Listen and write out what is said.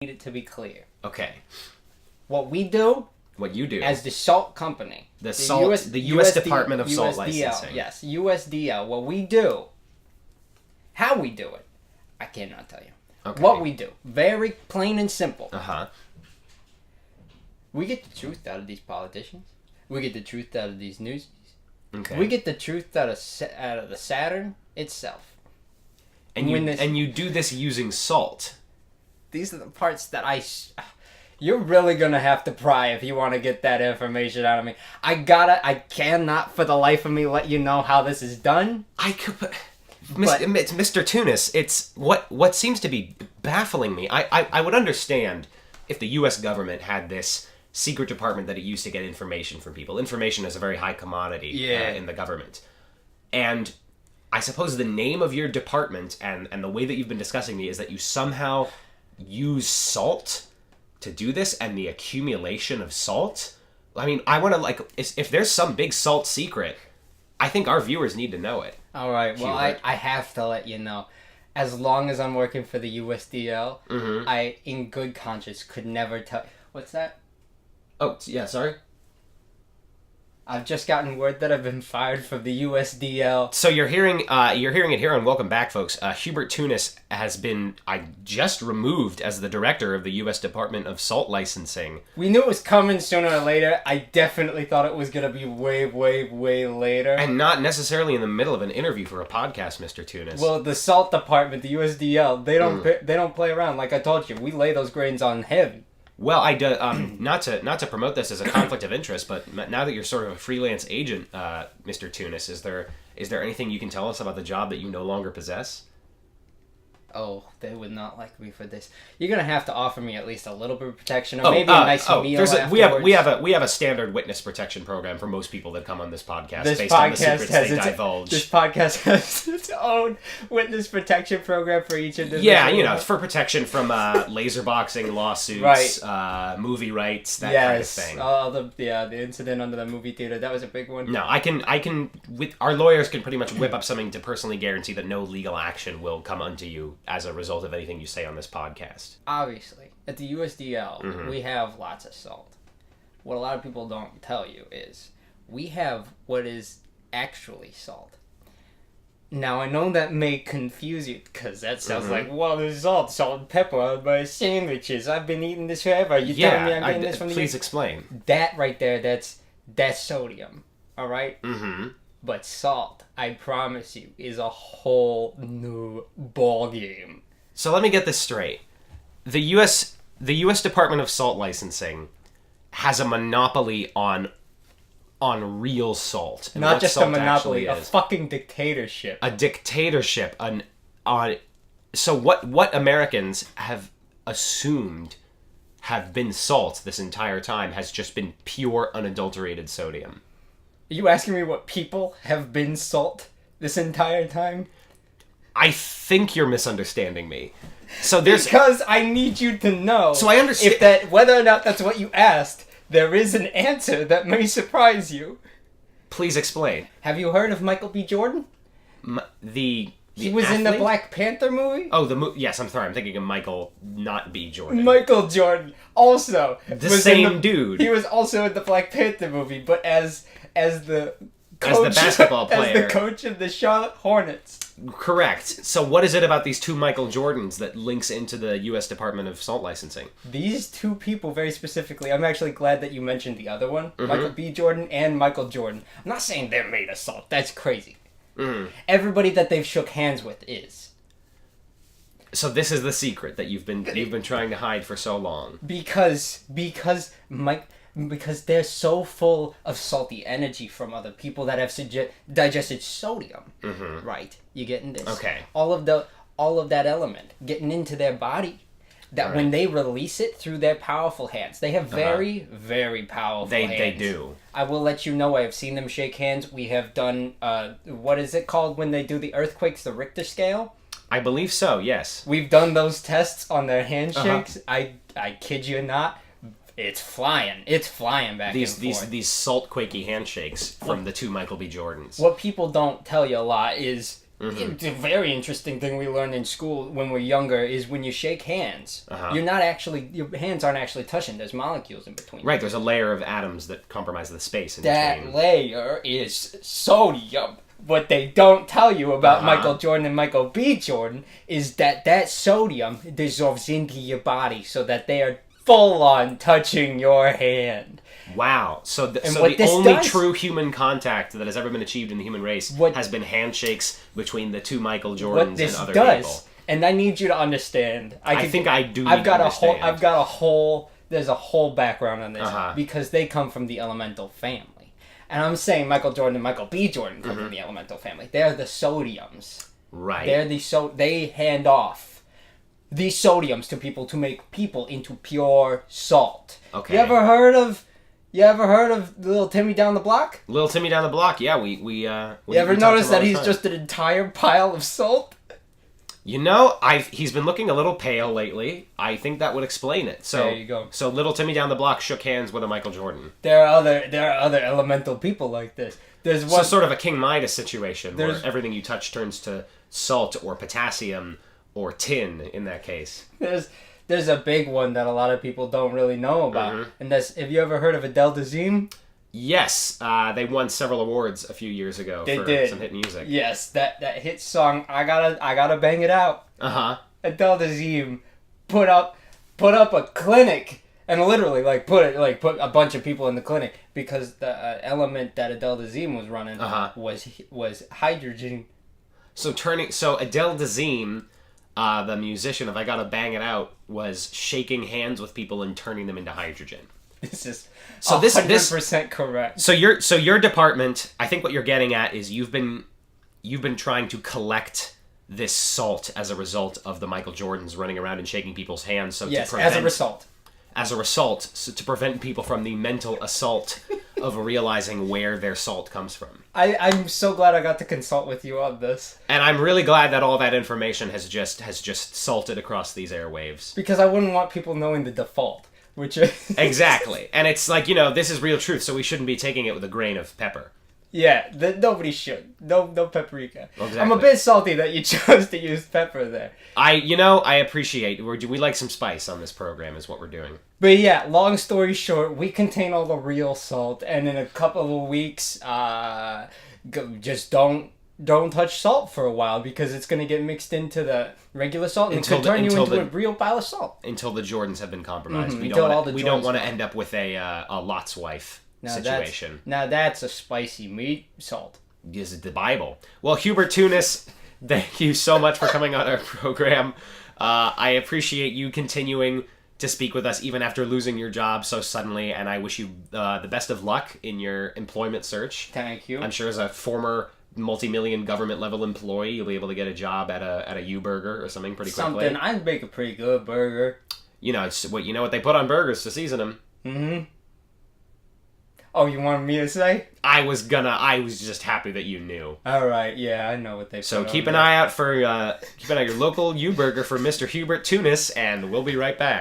need it to be clear. Okay. What we do... What you do. As the salt company. The U.S. Department of Salt Licensing. Yes, USDL. What we do, how we do it, I cannot tell you. Okay. What we do, very plain and simple. Uh-huh. We get the truth out of these politicians. We get the truth out of these news. Okay. We get the truth out of the Saturn itself. And you do this using salt. These are the parts that you're really gonna have to pry if you want to get that information out of me. I cannot for the life of me let you know how this is done. It's Mr. Tunis, it's what seems to be baffling me. I would understand if the U.S. government had this secret department that it used to get information from people. Information is a very high commodity in the government. And I suppose the name of your department and the way that you've been discussing me is that you somehow use salt to do this, and the accumulation of salt. I mean, I want to, if there's some big salt secret, I think our viewers need to know it. All right, well, I have to let you know. As long as I'm working for the USDL, I, in good conscience, could never tell... What's that? Oh, yeah, sorry? I've just gotten word that I've been fired from the USDL. So you're hearing it here on Welcome Back, folks. Hubert Tunis has been just removed as the director of the U.S. Department of Salt Licensing. We knew it was coming sooner or later. I definitely thought it was going to be way, way, way later. And not necessarily in the middle of an interview for a podcast, Mr. Tunis. Well, the Salt Department, the USDL, they don't play around. Like I told you, we lay those grains on heavy. Well, I do, not to promote this as a conflict of interest, but now that you're sort of a freelance agent, Mr. Tunis, is there anything you can tell us about the job that you no longer possess? Oh, they would not like me for this. You're gonna have to offer me at least a little bit of protection, or maybe a nice meal afterwards. We have a standard witness protection program for most people that come on this podcast based on the secrets they divulge. This podcast has its own witness protection program for each individual. Yeah, for protection from laser boxing lawsuits, right. Movie rights, that kind of thing. The incident under the movie theater, that was a big one. No, I can. Our lawyers can pretty much whip up something to personally guarantee that no legal action will come unto you as a result of anything you say on this podcast. Obviously, at the USDL, we have lots of salt. What a lot of people don't tell you is we have what is actually salt. Now, I know that may confuse you, because that sounds like, well, there's salt and pepper on my sandwiches. I've been eating this forever. You telling me I'm getting this from the... Please explain. That right there, that's sodium, all right? Mm-hmm. But salt, I promise you, is a whole new ball game. So let me get this straight. The U.S. Department of Salt Licensing has a monopoly on real salt. And not just a monopoly, a fucking dictatorship. A dictatorship. So what Americans have assumed have been salt this entire time has just been pure, unadulterated sodium. Are you asking me what people have been salt this entire time? I think you're misunderstanding me. Because I need you to know. So I understand whether or not that's what you asked. There is an answer that may surprise you. Please explain. Have you heard of Michael B. Jordan? He was athlete? in the Black Panther movie? Oh, yes, I'm sorry. I'm thinking of Michael, not B. Jordan. Michael Jordan also. The same dude. He was also in the Black Panther movie, but as the coach, as the basketball player. As the coach of the Charlotte Hornets. Correct. So what is it about these two Michael Jordans that links into the U.S. Department of Salt Licensing? These two people, very specifically, I'm actually glad that you mentioned the other one, Michael B. Jordan and Michael Jordan. I'm not saying they're made of salt. That's crazy. Everybody that they've shook hands with is. So this is the secret that you've been trying to hide for so long. Because they're so full of salty energy from other people that have digested sodium. Right? You getting this? Okay. All of that element getting into their body. That when they release it through their powerful hands, they have very, very powerful hands. They do. I will let you know. I have seen them shake hands. We have done, what is it called when they do the earthquakes, the Richter scale? I believe so, yes. We've done those tests on their handshakes. I kid you not. It's flying. It's flying back and forth. These salt quakey handshakes from the two Michael B. Jordans. What people don't tell you a lot is It's a very interesting thing we learned in school when we're younger is when you shake hands, your hands aren't actually touching. There's molecules in between. Right, there's a layer of atoms that compromise the space in that between. That layer is sodium. What they don't tell you about Michael Jordan and Michael B. Jordan is that sodium dissolves into your body so that they are full on touching your hand. Wow. So the only true human contact that has ever been achieved in the human race has been handshakes between the two Michael Jordans and other people. And I need you to understand. I've got a whole there's a whole background on this because they come from the elemental family. And I'm saying Michael Jordan and Michael B. Jordan come from the elemental family. They're the sodiums. Right. They hand off these sodiums to people to make people into pure salt. Okay. You ever heard of Little Timmy down the block? Little Timmy down the block, yeah. You ever notice that he's just an entire pile of salt? You know, he's been looking a little pale lately. I think that would explain it. So there you go. So Little Timmy down the block shook hands with a Michael Jordan. There are other elemental people like this. There's one, so sort of a King Midas situation where everything you touch turns to salt or potassium or tin in that case. There's a big one that a lot of people don't really know about. And have you ever heard of Adele Dazeem? Yes, they won several awards a few years ago for some hit music. Yes, that hit song I gotta bang it out. Adele Dazeem put up a clinic and literally put a bunch of people in the clinic because the element that Adele Dazeem was running was hydrogen. So Adele Dazeem, the musician of I Gotta Bang It Out, was shaking hands with people and turning them into hydrogen. This is 100% correct. So your department, I think what you're getting at is you've been trying to collect this salt as a result of the Michael Jordans running around and shaking people's hands. So yes, to prevent, as a result, so to prevent people from the mental assault of realizing where their salt comes from. I'm so glad I got to consult with you on this, and I'm really glad that all that information has just salted across these airwaves. Because I wouldn't want people knowing the default. Which is exactly, and it's like, this is real truth, so we shouldn't be taking it with a grain of pepper. Yeah, nobody should. No paprika. Exactly. I'm a bit salty that you chose to use pepper there. I appreciate. We like some spice on this program, is what we're doing. But yeah, long story short, we contain all the real salt, and in a couple of weeks, just don't touch salt for a while because it's going to get mixed into the regular salt and it could turn you into a real pile of salt. Until the Jordans have been compromised. We don't want to end up with a Lot's wife situation. Now that's a spicy meat salt. Is it the Bible? Well, Hubert Tunis, thank you so much for coming on our program. I appreciate you continuing to speak with us even after losing your job so suddenly, and I wish you the best of luck in your employment search. Thank you. I'm sure as a former multi-million government level employee, you'll be able to get a job at a U-Burger or something pretty quickly. I make a pretty good burger. It's what they put on burgers to season them. Mm-hmm. Oh, you wanted me to say? I was just happy that you knew. All right, yeah, I know what they. So keep an eye out your local U-Burger for Mr. Hubert Tunis, and we'll be right back.